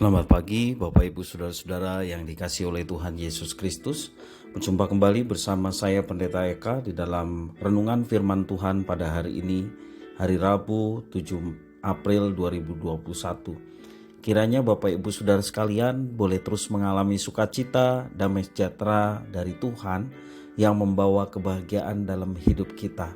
Selamat pagi Bapak Ibu Saudara-saudara yang dikasihi oleh Tuhan Yesus Kristus. Berjumpa kembali bersama saya Pendeta Eka di dalam renungan firman Tuhan pada hari ini, hari Rabu 7 April 2021. Kiranya Bapak Ibu Saudara sekalian boleh terus mengalami sukacita, damai sejahtera dari Tuhan yang membawa kebahagiaan dalam hidup kita.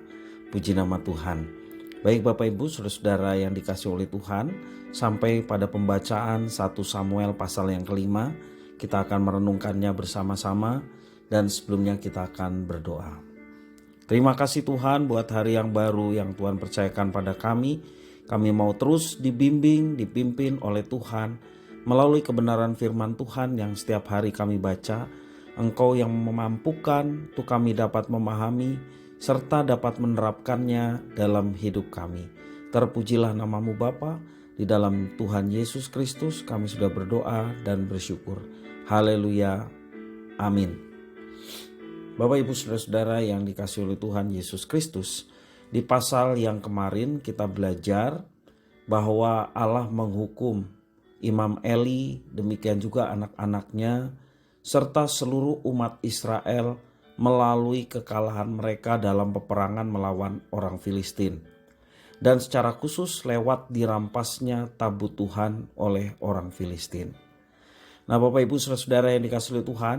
Puji nama Tuhan. Baik Bapak Ibu Saudara-saudara yang dikasihi oleh Tuhan, sampai pada pembacaan 1 Samuel pasal yang kelima, kita akan merenungkannya bersama-sama dan sebelumnya kita akan berdoa. Terima kasih Tuhan buat hari yang baru yang Tuhan percayakan pada kami. Kami mau terus dibimbing, dipimpin oleh Tuhan melalui kebenaran firman Tuhan yang setiap hari kami baca. Engkau yang memampukan untuk kami dapat memahami serta dapat menerapkannya dalam hidup kami. Terpujilah namamu Bapa, di dalam Tuhan Yesus Kristus kami sudah berdoa dan bersyukur. Haleluya, amin. Bapak Ibu Saudara-saudara yang dikasihi oleh Tuhan Yesus Kristus, di pasal yang kemarin kita belajar bahwa Allah menghukum Imam Eli, demikian juga anak-anaknya, serta seluruh umat Israel melalui kekalahan mereka dalam peperangan melawan orang Filistin. Dan secara khusus lewat dirampasnya tabut Tuhan oleh orang Filistin. Nah Bapak Ibu Saudara-saudara yang dikasihi oleh Tuhan,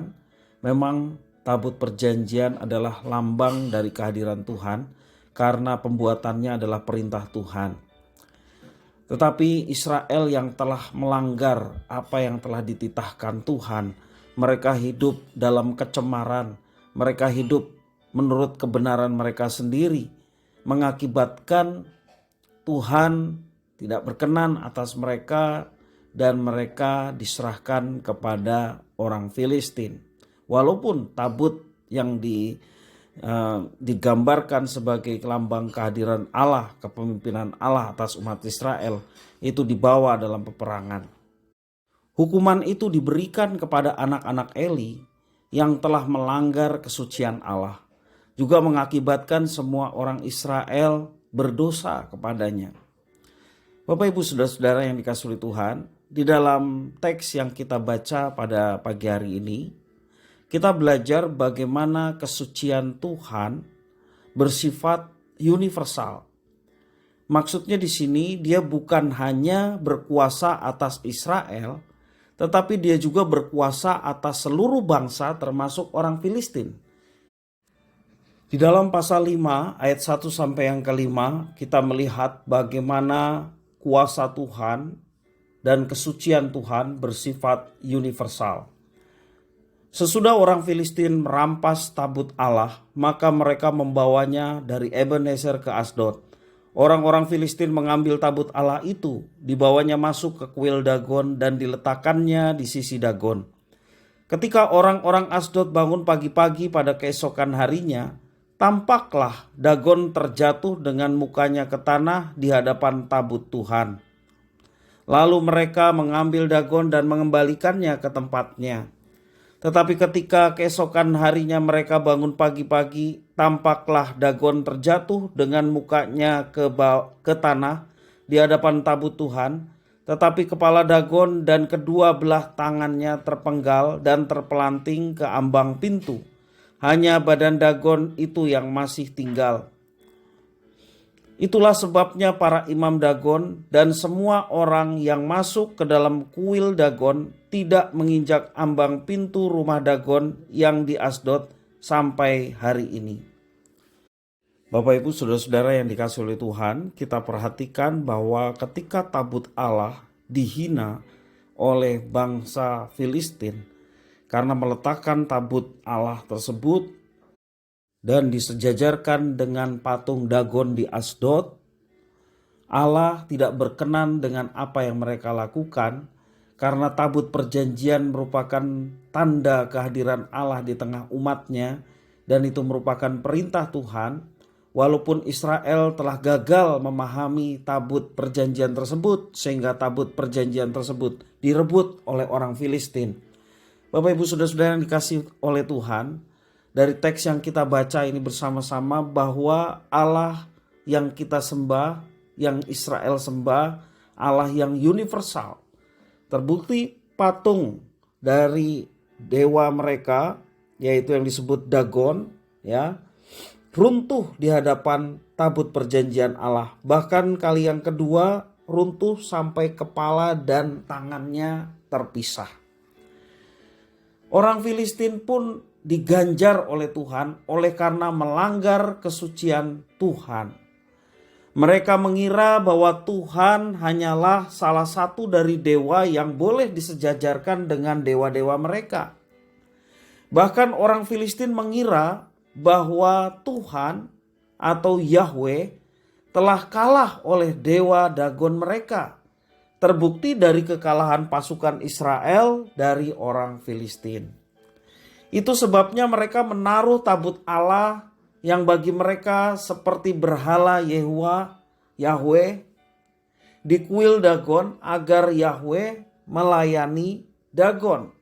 memang tabut perjanjian adalah lambang dari kehadiran Tuhan karena pembuatannya adalah perintah Tuhan. Tetapi Israel yang telah melanggar apa yang telah dititahkan Tuhan, mereka hidup dalam kecemaran, mereka hidup menurut kebenaran mereka sendiri, mengakibatkan Tuhan tidak berkenan atas mereka dan mereka diserahkan kepada orang Filistin. Walaupun tabut yang digambarkan sebagai lambang kehadiran Allah, kepemimpinan Allah atas umat Israel, itu dibawa dalam peperangan. Hukuman itu diberikan kepada anak-anak Eli yang telah melanggar kesucian Allah, juga mengakibatkan semua orang Israel berdosa kepadanya. Bapak Ibu Saudara-saudara yang dikasihi oleh Tuhan, di dalam teks yang kita baca pada pagi hari ini, kita belajar bagaimana kesucian Tuhan bersifat universal. Maksudnya di sini dia bukan hanya berkuasa atas Israel, tetapi dia juga berkuasa atas seluruh bangsa termasuk orang Filistin. Di dalam pasal 5 ayat 1 sampai yang kelima, kita melihat bagaimana kuasa Tuhan dan kesucian Tuhan bersifat universal. Sesudah orang Filistin merampas tabut Allah, maka mereka membawanya dari Ebenezer ke Asdod. Orang-orang Filistin mengambil tabut Allah itu, dibawanya masuk ke kuil Dagon dan diletakkannya di sisi Dagon. Ketika orang-orang Asdod bangun pagi-pagi pada keesokan harinya, tampaklah Dagon terjatuh dengan mukanya ke tanah di hadapan tabut Tuhan. Lalu mereka mengambil Dagon dan mengembalikannya ke tempatnya. Tetapi ketika keesokan harinya mereka bangun pagi-pagi, tampaklah Dagon terjatuh dengan mukanya ke tanah di hadapan tabut Tuhan. Tetapi kepala Dagon dan kedua belah tangannya terpenggal dan terpelanting ke ambang pintu. Hanya badan Dagon itu yang masih tinggal. Itulah sebabnya para imam Dagon dan semua orang yang masuk ke dalam kuil Dagon tidak menginjak ambang pintu rumah Dagon yang di Asdod sampai hari ini. Bapak Ibu Saudara-saudara yang dikasihi oleh Tuhan, kita perhatikan bahwa ketika tabut Allah dihina oleh bangsa Filistin karena meletakkan tabut Allah tersebut dan disejajarkan dengan patung Dagon di Asdod, Allah tidak berkenan dengan apa yang mereka lakukan karena tabut perjanjian merupakan tanda kehadiran Allah di tengah umatnya dan itu merupakan perintah Tuhan. Walaupun Israel telah gagal memahami tabut perjanjian tersebut sehingga tabut perjanjian tersebut direbut oleh orang Filistin. Bapak Ibu Saudara-saudara yang dikasihi oleh Tuhan, dari teks yang kita baca ini bersama-sama bahwa Allah yang kita sembah, yang Israel sembah, Allah yang universal, Terbukti patung dari dewa mereka, yaitu yang disebut Dagon, ya, runtuh di hadapan tabut perjanjian Allah. Bahkan kali yang kedua runtuh sampai kepala dan tangannya terpisah. Orang Filistin pun diganjar oleh Tuhan oleh karena melanggar kesucian Tuhan. Mereka mengira bahwa Tuhan hanyalah salah satu dari dewa yang boleh disejajarkan dengan dewa-dewa mereka. Bahkan orang Filistin mengira bahwa Tuhan atau Yahweh telah kalah oleh dewa Dagon mereka. Terbukti dari kekalahan pasukan Israel dari orang Filistin. Itu sebabnya mereka menaruh tabut Allah yang bagi mereka seperti berhala Yahweh di kuil Dagon agar Yahweh melayani Dagon.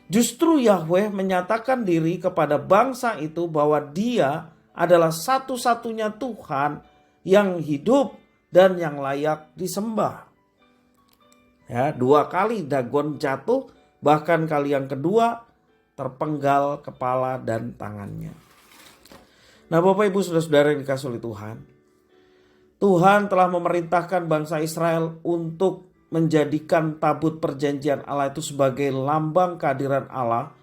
Justru Yahweh menyatakan diri kepada bangsa itu bahwa Dia adalah satu-satunya Tuhan yang hidup dan yang layak disembah. Ya, 2 kali Dagon jatuh, bahkan kali yang kedua terpenggal kepala dan tangannya. Nah, Bapak Ibu Saudara-saudara yang dikasihi oleh Tuhan, Tuhan telah memerintahkan bangsa Israel untuk menjadikan tabut perjanjian Allah itu sebagai lambang kehadiran Allah,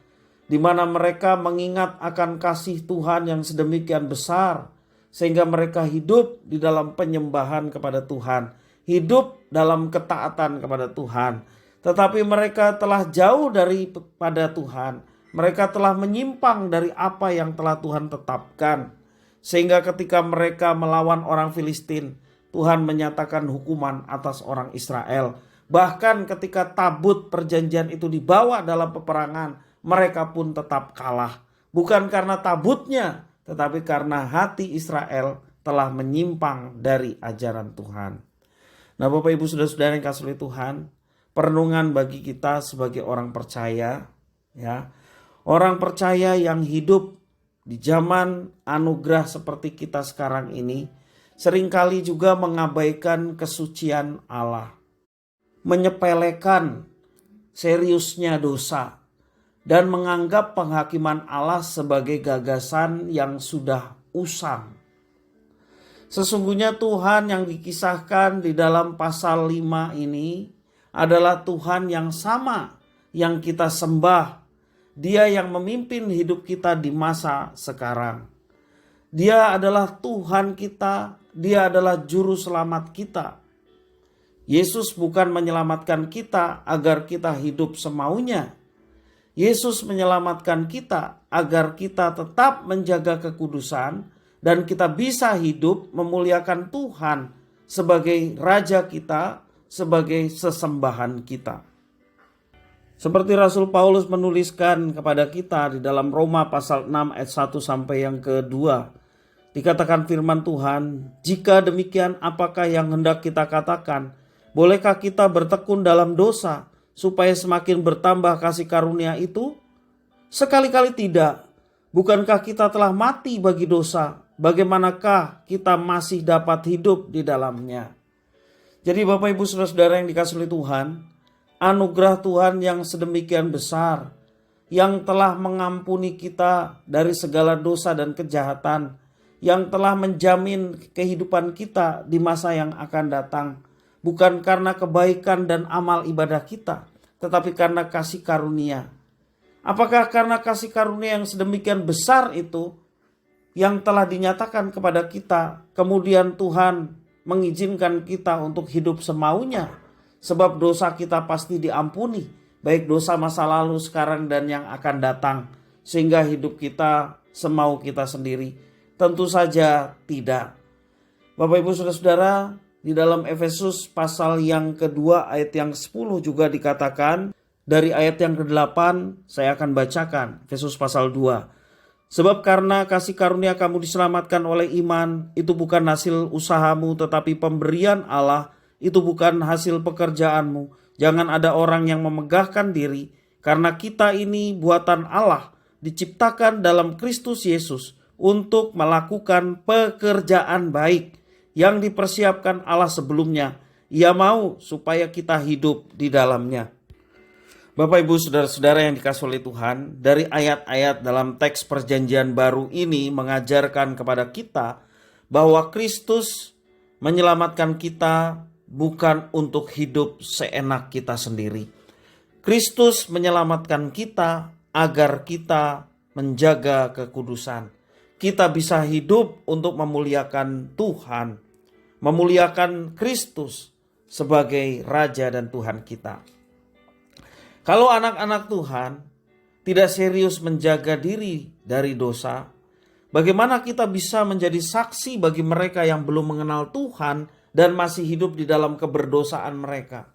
di mana mereka mengingat akan kasih Tuhan yang sedemikian besar, sehingga mereka hidup di dalam penyembahan kepada Tuhan, hidup dalam ketaatan kepada Tuhan. Tetapi mereka telah jauh daripada Tuhan. Mereka telah menyimpang dari apa yang telah Tuhan tetapkan. Sehingga ketika mereka melawan orang Filistin, Tuhan menyatakan hukuman atas orang Israel. Bahkan ketika tabut perjanjian itu dibawa dalam peperangan, mereka pun tetap kalah. Bukan karena tabutnya, tetapi karena hati Israel telah menyimpang dari ajaran Tuhan. Nah, Bapak Ibu Saudara-saudara yang kasih oleh Tuhan, perenungan bagi kita sebagai orang percaya, ya. Orang percaya yang hidup di zaman anugerah seperti kita sekarang ini seringkali juga mengabaikan kesucian Allah, menyepelekan seriusnya dosa, dan menganggap penghakiman Allah sebagai gagasan yang sudah usang. Sesungguhnya Tuhan yang dikisahkan di dalam pasal 5 ini adalah Tuhan yang sama yang kita sembah. Dia yang memimpin hidup kita di masa sekarang. Dia adalah Tuhan kita, Dia adalah juru selamat kita. Yesus bukan menyelamatkan kita agar kita hidup semaunya. Yesus menyelamatkan kita agar kita tetap menjaga kekudusan dan kita bisa hidup memuliakan Tuhan sebagai Raja kita, sebagai sesembahan kita. Seperti Rasul Paulus menuliskan kepada kita di dalam Roma pasal 6 ayat 1 sampai yang kedua. Dikatakan firman Tuhan, jika demikian apakah yang hendak kita katakan? Bolehkah kita bertekun dalam dosa supaya semakin bertambah kasih karunia itu? Sekali-kali tidak. Bukankah kita telah mati bagi dosa? Bagaimanakah kita masih dapat hidup di dalamnya? Jadi Bapak Ibu Saudara-saudara yang dikasihi oleh Tuhan, anugerah Tuhan yang sedemikian besar, yang telah mengampuni kita dari segala dosa dan kejahatan, yang telah menjamin kehidupan kita di masa yang akan datang, bukan karena kebaikan dan amal ibadah kita, tetapi karena kasih karunia. Apakah karena kasih karunia yang sedemikian besar itu yang telah dinyatakan kepada kita, kemudian Tuhan mengizinkan kita untuk hidup semaunya? Sebab dosa kita pasti diampuni, baik dosa masa lalu, sekarang, dan yang akan datang. Sehingga hidup kita semau kita sendiri? Tentu saja tidak. Bapak Ibu Saudara-saudara, di dalam Efesus pasal yang kedua ayat yang 10 juga dikatakan, dari ayat yang ke-8 saya akan bacakan, Efesus pasal 2. Sebab karena kasih karunia kamu diselamatkan oleh iman, itu bukan hasil usahamu tetapi pemberian Allah, itu bukan hasil pekerjaanmu. Jangan ada orang yang memegahkan diri, karena kita ini buatan Allah, diciptakan dalam Kristus Yesus untuk melakukan pekerjaan baik yang dipersiapkan Allah sebelumnya, Ia mau supaya kita hidup di dalamnya. Bapak, Ibu, saudara-saudara yang dikasihi oleh Tuhan, dari ayat-ayat dalam teks perjanjian baru ini mengajarkan kepada kita bahwa Kristus menyelamatkan kita bukan untuk hidup seenak kita sendiri. Kristus menyelamatkan kita agar kita menjaga kekudusan. Kita bisa hidup untuk memuliakan Tuhan, memuliakan Kristus sebagai Raja dan Tuhan kita. Kalau anak-anak Tuhan tidak serius menjaga diri dari dosa, bagaimana kita bisa menjadi saksi bagi mereka yang belum mengenal Tuhan dan masih hidup di dalam keberdosaan mereka?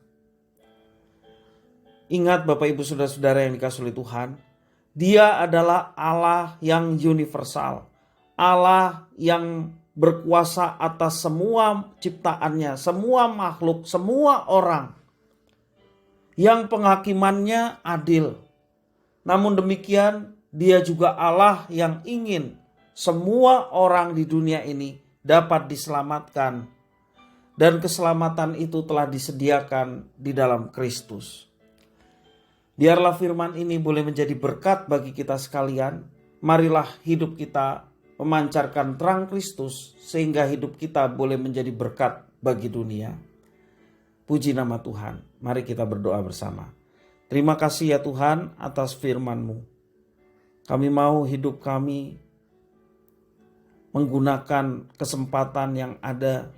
Ingat Bapak, Ibu, saudara-saudara yang dikasihi oleh Tuhan, Dia adalah Allah yang universal, Allah yang berkuasa atas semua ciptaannya, semua makhluk, semua orang, yang penghakimannya adil. Namun demikian, Dia juga Allah yang ingin semua orang di dunia ini dapat diselamatkan, dan keselamatan itu telah disediakan di dalam Kristus. Biarlah firman ini boleh menjadi berkat bagi kita sekalian. Marilah hidup kita memancarkan terang Kristus sehingga hidup kita boleh menjadi berkat bagi dunia. Puji nama Tuhan. Mari kita berdoa bersama. Terima kasih ya Tuhan atas firman-Mu. Kami mau hidup kami menggunakan kesempatan yang ada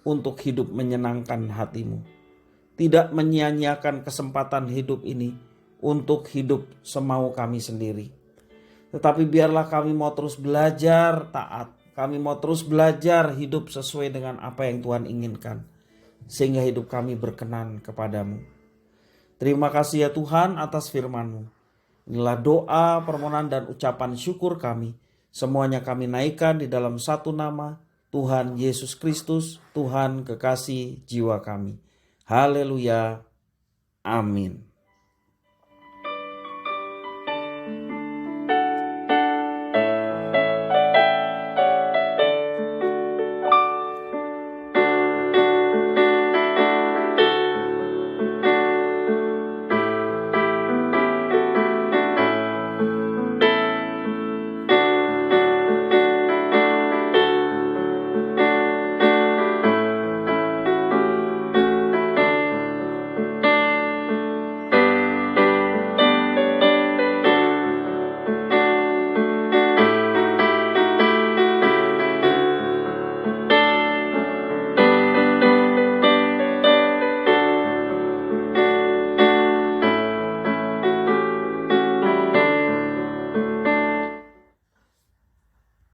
untuk hidup menyenangkan hati-Mu. Tidak menyia-nyiakan kesempatan hidup ini untuk hidup semau kami sendiri. Tetapi biarlah kami mau terus belajar taat. Kami mau terus belajar hidup sesuai dengan apa yang Tuhan inginkan, sehingga hidup kami berkenan kepadamu. Terima kasih ya Tuhan atas firman-Mu. Inilah doa, permohonan dan ucapan syukur kami. Semuanya kami naikkan di dalam satu nama, Tuhan Yesus Kristus, Tuhan kekasih jiwa kami. Haleluya. Amin.